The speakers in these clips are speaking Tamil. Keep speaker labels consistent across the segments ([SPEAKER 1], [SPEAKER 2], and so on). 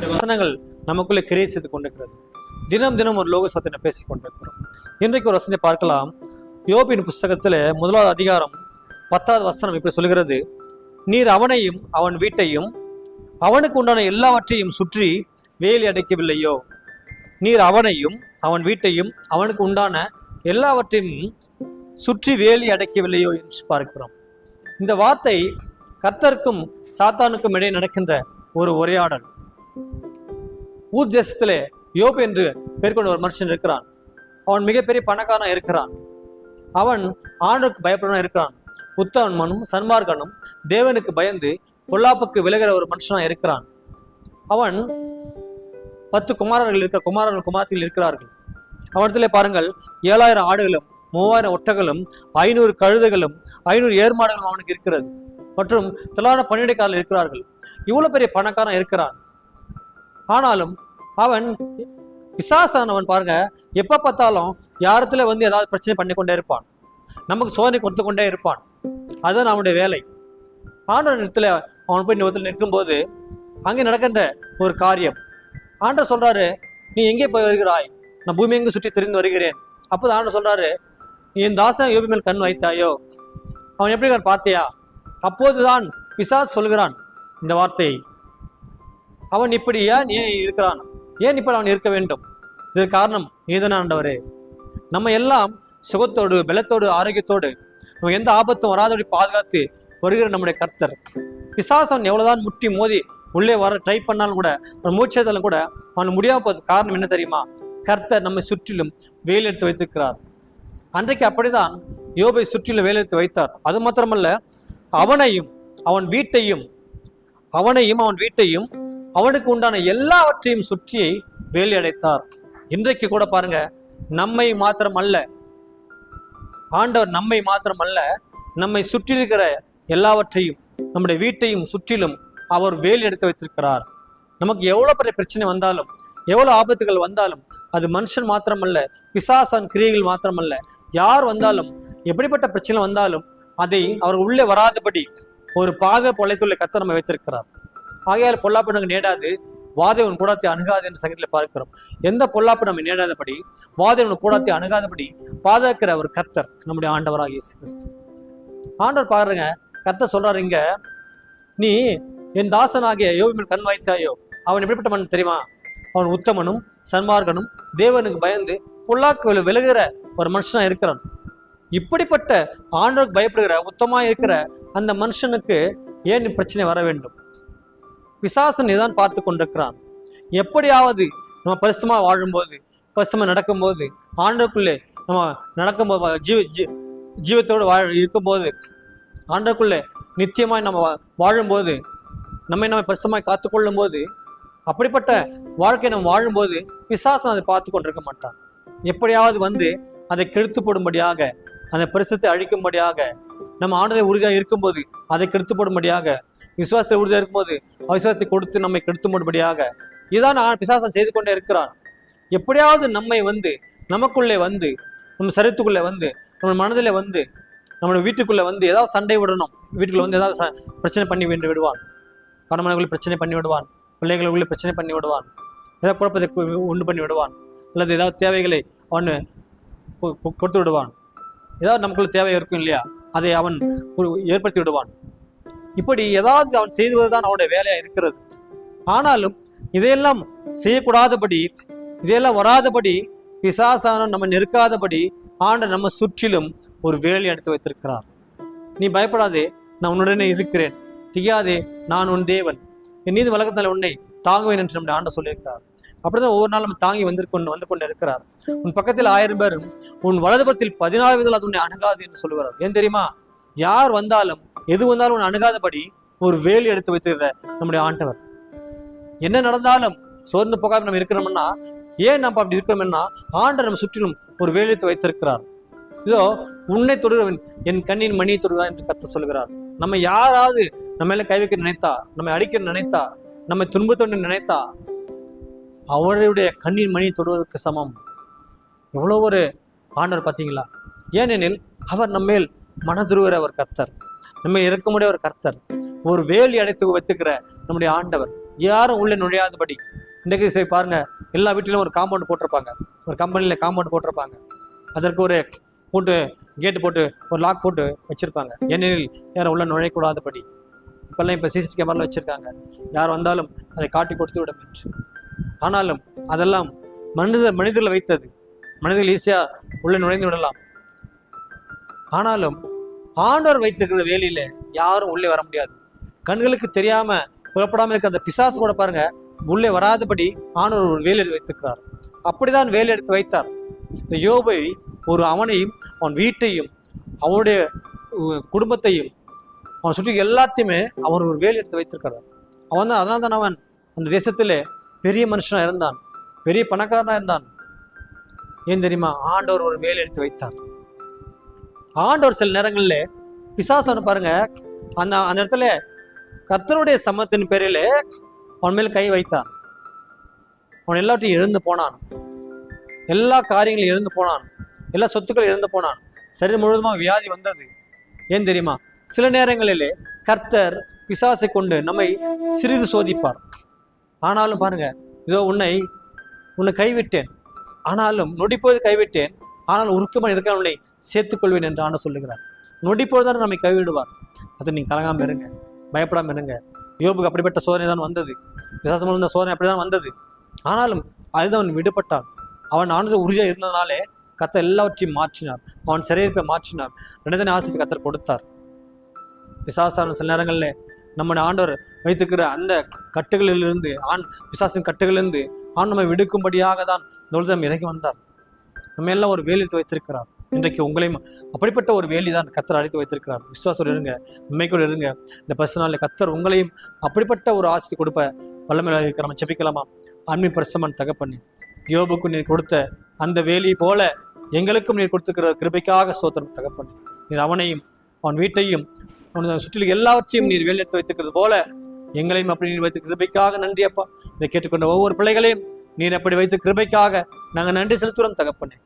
[SPEAKER 1] இந்த வசனங்கள் நமக்குள்ளே கிரியை செய்து கொண்டிருக்கிறது. தினம் தினம் ஒரு லோக சத்தியத்தை பேசிக் கொண்டிருக்கிறோம். இன்றைக்கு ஒரு வசனத்தை பார்க்கலாம். யோபின் புஸ்தகத்தில் 1வது அதிகாரம் 10வது வசனம் இப்படி சொல்கிறது: நீர் அவனையும் அவன் வீட்டையும் அவனுக்கு உண்டான எல்லாவற்றையும் சுற்றி வேலி அடைக்கவில்லையோ? நீர் அவனையும் அவன் வீட்டையும் அவனுக்கு உண்டான எல்லாவற்றையும் சுற்றி வேலி அடைக்கவில்லையோ என்று பார்க்கிறோம். இந்த வார்த்தை கர்த்தருக்கும் சாத்தானுக்கும் இடையே நடக்கின்ற ஒரு உரையாடல். ஊர் தேசத்திலே யோபு என்று பெயர் கொண்ட ஒரு மனுஷன் இருக்கிறான். அவன் மிகப்பெரிய பணக்காரனாக இருக்கிறான். அவன் ஆண்டுக்கு பயப்படுவனாக இருக்கிறான். உத்தமனும் சன்மார்க்கனும் தேவனுக்கு பயந்து பொல்லாப்புக்கு விலகிற ஒரு மனுஷனாக இருக்கிறான். அவன் 10 குமாரர்கள் குமாரத்தில் இருக்கிறார்கள். அவனிடத்திலே பாருங்கள், 7000 ஆடுகளும் 3000 ஒட்டகளும் 500 கழுதைகளும் 500 ஏர்மாடுகளும் அவனுக்கு இருக்கிறது. மற்றும் திரளான பணியிடைக்காரர்கள் இருக்கிறார்கள். இவ்வளவு பெரிய பணக்காரன் இருக்கிறான். ஆனாலும் அவன் பிசாசானவன் பாருங்க, எப்ப பார்த்தாலும் யாரத்துல வந்து ஏதாவது பிரச்சனை பண்ணி கொண்டே இருப்பான். நமக்கு சோதனை கொடுத்து கொண்டே இருப்பான். அதுதான் அவனுடைய வேலை. ஆண்டவர் இடத்துல அவன் போய் நிறுவத்தில் நிற்கும்போது அங்கே நடக்கின்ற ஒரு காரியம். ஆண்டவர் சொல்றாரு, நீ எங்கே போய் வருகிறாய்? நான் பூமி எங்கு சுற்றி தெரிந்து வருகிறேன். அப்போது ஆண்டவர் சொல்றாரு, நீ என் தாசன் யோபி மேல் கண் வைத்தாயோ? அவன் எப்படி பார்த்தியா? அப்போதுதான் பிசாசு சொல்கிறான் இந்த வார்த்தையை. அவன் இப்படி ஏன் இருக்கிறான்? ஏன் இப்படி அவன் இருக்க வேண்டும்? இதற்கு காரணம் நீதானே ஆண்டவரே. நம்ம எல்லாம் சுகத்தோடு பலத்தோடு ஆரோக்கியத்தோடு நம்ம எந்த ஆபத்தும் வராதபடி பாதுகாத்து வருகிற நம்முடைய கர்த்தர். பிசாசன் எவ்வளவுதான் முட்டி மோதி உள்ளே வர ட்ரை பண்ணாலும் கூட, ஒரு மூச்சேதாலும் கூட அவன் முடியாம போது காரணம் என்ன தெரியுமா? கர்த்தர் நம்மை சுற்றிலும் வேலை எடுத்து வைத்திருக்கிறார். அன்றைக்கு அப்படிதான் யோபை சுற்றிலும் வேலை எடுத்து வைத்தார். அது மாத்திரமல்ல, அவனையும் அவன் வீட்டையும் அவனுக்கு உண்டான எல்லாவற்றையும் சுற்றி வேலி அடைத்தார். இன்றைக்கு கூட பாருங்க, நம்மை மாத்திரம் அல்ல, ஆண்டவர் நம்மை மாத்திரம் அல்ல, நம்மை சுற்றி இருக்கிற எல்லாவற்றையும், நம்முடைய வீட்டையும் சுற்றிலும் அவர் வேலி எடுத்து வைத்திருக்கிறார். நமக்கு எவ்வளவு பெரிய பிரச்சனை வந்தாலும், எவ்வளவு ஆபத்துகள் வந்தாலும், அது மனுஷன் மாத்திரமல்ல, பிசாசான் கிரியைகள் மாத்திரமல்ல, யார் வந்தாலும், எப்படிப்பட்ட பிரச்சனை வந்தாலும் அதை அவர் உள்ளே வராதபடி ஒரு பாதை பொழைத்துள்ள கர்த்தர் நம்ம வைத்திருக்கிறார். ஆகையால் பொல்லாப்பு நமக்கு நேடாது, வாதைவன் கூடத்தை அணுகாது என்று சங்கத்தில் பார்க்கிறோம். எந்த பொல்லாப்பு நம்ம நேடாதபடி, வாதைவன் கூடத்தை அணுகாதபடி பாதுகாக்கிற ஒரு கர்த்தர் நம்முடைய ஆண்டவராக இயேசு கிறிஸ்து. ஆண்டவர் பாருங்க, கர்த்தர் சொல்றாரு இங்க, நீ என் தாசனாகிய யோபி மேல் கண் வைத்தாயோ? அவன் எப்படிப்பட்டவன் தெரியுமா? அவன் உத்தமனும் சன்மார்க்கனும் தேவனுக்கு பயந்து பொல்லாக்கு விலகுகிற ஒரு மனுஷனா இருக்கிறான். இப்படிப்பட்ட ஆண்டவருக்கு பயப்படுகிற உத்தமா இருக்கிற அந்த மனுஷனுக்கு ஏன் பிரச்சனை வர வேண்டும்? பிசாசன் இதான் பார்த்து கொண்டிருக்கிறான். எப்படியாவது நம்ம பரிசுமா வாழும்போது, பரிசுமா நடக்கும்போது, ஆண்டவருக்குள்ளே நம்ம நடக்கும்போது, ஜீவத்தோடு இருக்கும்போது, ஆண்டவருக்குள்ளே நித்தியமாய் நம்ம வாழும்போது, நம்ம பரிசுமாய் காத்துக்கொள்ளும் போது, அப்படிப்பட்ட வாழ்க்கை நம்ம வாழும்போது பிசாசன் அதை பார்த்து கொண்டிருக்க மாட்டான். எப்படியாவது வந்து அதை கெடுத்து போடும்படியாக, அந்த பரிசுத்தை அழிக்கும்படியாக, நம்ம ஆண்டவரை உறுதியாக இருக்கும்போது அதை கெடுத்து போடும்படியாக, விசுவாசத்தை உறுதியாக இருக்கும்போது அவிசுவாசத்தை கொடுத்து நம்மை கெடுத்து போடும்படியாக, இதான் பிசாசன் செய்து கொண்டே இருக்கிறான். எப்படியாவது நம்மை வந்து, நமக்குள்ளே வந்து, நம்ம சரீரத்துக்குள்ளே வந்து, நம்ம மனதில் வந்து, நம்மளோட வீட்டுக்குள்ளே வந்து ஏதாவது சண்டை விடணும், வீட்டுக்குள்ள வந்து ஏதாவது பிரச்சனை பண்ணி விடுவான். கணவனுக்குள்ளே பிரச்சனை பண்ணி விடுவான், பிள்ளைகளுக்குள்ளே பிரச்சனை பண்ணி விடுவான், ஏதாவது குழப்பத்தை உண்டு பண்ணி விடுவான், அல்லது ஏதாவது தேவைகளை அவன் கொடுத்து விடுவான். ஏதாவது நமக்குள்ள தேவை இருக்கும் இல்லையா, அதை அவன் ஏற்படுத்தி விடுவான். இப்படி ஏதாவது அவன் செய்துவதுதான் அவனுடைய வேலையா இருக்கிறது. ஆனாலும் இதையெல்லாம் செய்யக்கூடாதபடி, இதையெல்லாம் வராதபடி, பிசாசான நம்ம நெருக்காதபடி ஆண்டவர் நம்ம சுற்றிலும் ஒரு வேலை எடுத்து வைத்திருக்கிறார். நீ பயப்படாதே, நான் உன்னுடனே இருக்கிறேன், திகையாதே, நான் உன் தேவன், என் நீதி வழக்கத்தால் உன்னை தாங்குவேன் என்று நம்முடைய ஆண்டவர் சொல்லியிருக்கிறார். அப்படிதான் ஒவ்வொரு நாளும் தாங்கி வந்து கொண்டு இருக்கிறார். உன் பக்கத்தில் 1000 பேரும் உன் வலதுபத்தில் 14 விதத்தில் அது உன்னை அணுகாது என்று சொல்லுகிறார். ஏன் தெரியுமா? யார் வந்தாலும் எது வந்தாலும் உன்னை அணுகாதபடி ஒரு வேலி எடுத்து வைத்திருக்கிற நம்முடைய ஆண்டவர். என்ன நடந்தாலும் சோர்ந்து போகாம நம்ம இருக்கிறோம்னா, ஏன் நம்ம அப்படி இருக்கிறோம்னா, ஆண்டவர் நம்ம சுற்றிலும் ஒரு வேலி எடுத்து வைத்திருக்கிறார். இதோ உன்னை தொடுகிறவன் என் கண்ணின் மணியை தொடுகிறான் என்று கர்த்தர் சொல்கிறார். நம்ம யாராவது நம்ம மேல கை வைக்க நினைத்தா, நம்மை அடிக்க நினைத்தா, நம்மை துன்பத்தோடு நினைத்தா, அவருடைய கண்ணின் மணியை தொடுவதற்கு சமம். எவ்வளோ ஒரு ஆண்டவர் பார்த்தீங்களா? ஏனெனில் அவர் நம்மேல் மனதுருகிற ஒரு கர்த்தர், நம்ம இறக்கமுடைய ஒரு கர்த்தர், ஒரு வேலி அடைத்து வைத்துக்கிற நம்முடைய ஆண்டவர். யாரும் உள்ளே நுழையாதபடி. இன்றைக்கு சரி பாருங்க, எல்லா வீட்டிலும் ஒரு காம்பவுண்ட் போட்டிருப்பாங்க, ஒரு கம்பெனியில் காம்பவுண்ட் போட்டிருப்பாங்க, அதற்கு ஒரு போட்டு கேட்டு போட்டு ஒரு லாக் போட்டு வச்சிருப்பாங்க, ஏனெனில் யாரும் உள்ள நுழையக்கூடாதபடி. இப்போ சிசிடிவி கேமராவில் வச்சிருக்காங்க, யார் வந்தாலும் அதை காட்டி கொடுத்து விடும் என்று. ஆனாலும் அதெல்லாம் மனிதர்களை வைத்தது, மனிதர்கள் ஈஸியாக உள்ள நுழைந்து விடலாம். ஆனாலும் ஆண்டவர் வைத்திருக்கிற வேலையில யாரும் உள்ளே வர முடியாது. கண்களுக்கு தெரியாம புறப்படாமல் இருக்க அந்த பிசாசு கூட பாருங்க உள்ளே வராதபடி ஆண்டவர் ஒரு வேலை எடுத்து வைத்திருக்கிறார். அப்படிதான் வேலை எடுத்து வைத்தார். இந்த யோபை அவனையும் அவன் வீட்டையும் அவனுடைய குடும்பத்தையும் அவன் சுற்றி எல்லாத்தையுமே அவன் ஒரு வேலை எடுத்து வைத்திருக்கிறார். அதனால தான் அவன் அந்த தேசத்திலே பெரிய மனுஷனா இருந்தான், பெரிய பணக்காரனா இருந்தான். ஏன் தெரியுமா? ஆண்டவர் ஒரு வேலை எடுத்து வைத்தார். ஆண்டவர் சில நேரங்களில் பிசாசு பாருங்க அந்த இடத்துல கர்த்தருடைய சமத்தின் பேரில் அவன் மேல் கை வைத்தான். அவன் எல்லாத்தையும் இழந்து போனான், எல்லா காரியங்களும் இழந்து போனான், எல்லா சொத்துக்களும் இழந்து போனான். சரி முழுவதுமாக வியாதி வந்தது. ஏன் தெரியுமா? சில நேரங்களிலே கர்த்தர் பிசாசை கொண்டு நம்மை சிறிது சோதிப்பார். ஆனாலும் பாருங்க, இதோ உன்னை கைவிட்டேன், ஆனாலும் நொடிப்போது கைவிட்டேன், ஆனால் உருக்கமாக இருக்க உன்னை சேர்த்துக்கொள்வேன் என்று ஆண்டு சொல்லுகிறார். நொடிப்போது தான் நம்மை கைவிடுவார். அது நீங்கள் கலங்காமல் இருங்க, பயப்படாமல் இருங்க. யோபுக்கு அப்படிப்பட்ட சோதனை தான் வந்தது, பிசாசு மூலம் சோதனை அப்படி தான் வந்தது. ஆனாலும் அதுதான் அவன் விடுபட்டான். அவன் ஆண்டு உறுதியாக இருந்ததுனாலே கர்த்தர் எல்லாவற்றையும் மாற்றினார், அவன் சிறையிருப்பை மாற்றினார், ரெண்டு ஆசிரியர் கர்த்தர் கொடுத்தார். பிசாசான சில நேரங்களில் நம்முடைய ஆண்டவர் வைத்திருக்கிற அந்த கட்டுகளிலிருந்து பிசாசின் கட்டுகளிலிருந்து நம்மை விடுக்கும்படியாக தான் இந்த உலகம் இறங்கி வந்தார். நம்ம எல்லாம் ஒரு வேலி எடுத்து வைத்திருக்கிறார். இன்றைக்கு உங்களையும் அப்படிப்பட்ட ஒரு வேலி தான் கர்த்தர் அழைத்து வைத்திருக்கிறார். விசுவாசத்தோடு இருங்க, உண்மைக்கோடு இருங்க. இந்த 10 நாளில் கர்த்தர் உங்களையும் அப்படிப்பட்ட ஒரு ஆசை கொடுப்ப வல்லமையாக இருக்கிற. நம்ம செபிக்கலாமா? அன்பின் பரிசுத்தமான தகப்பனே, யோபுக்கு நீர் கொடுத்த அந்த வேலி போல எங்களுக்கும் நீர் கொடுத்துக்கிற கிருபைக்காக ஸ்தோத்திரம் தகப்பனே. நீர் அவனையும் அவன் வீட்டையும் அவனை சுற்றிலும் எல்லாவற்றையும் நீர் வேலி எடுத்து வைத்திருக்கிறது போல எங்களையும் அப்படி நீர் வைத்து கிருபைக்காக நன்றி அப்பா. இதை கேட்டுக்கொண்ட ஒவ்வொரு பிள்ளைகளையும் நீர் அப்படி வைத்து கிருபைக்காக நாங்கள் நன்றி செலுத்துகிறோம் தகப்பனே.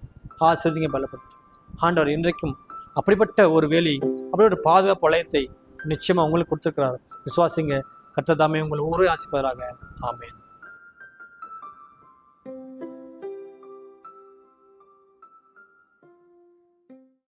[SPEAKER 1] ஆசிரியங்க பலப்படுத்தும் ஆண்டவர். இன்றைக்கும் அப்படிப்பட்ட ஒரு வேலி, அப்படி ஒரு பாதுகாப்பு வளையத்தை நிச்சயமா உங்களுக்கு கொடுத்துருக்கிறார். விசுவாசிங்க. கர்த்தர் தாமே உங்களை ஒவ்வொரு ஆசீர்வதிப்பாராக. ஆமென்.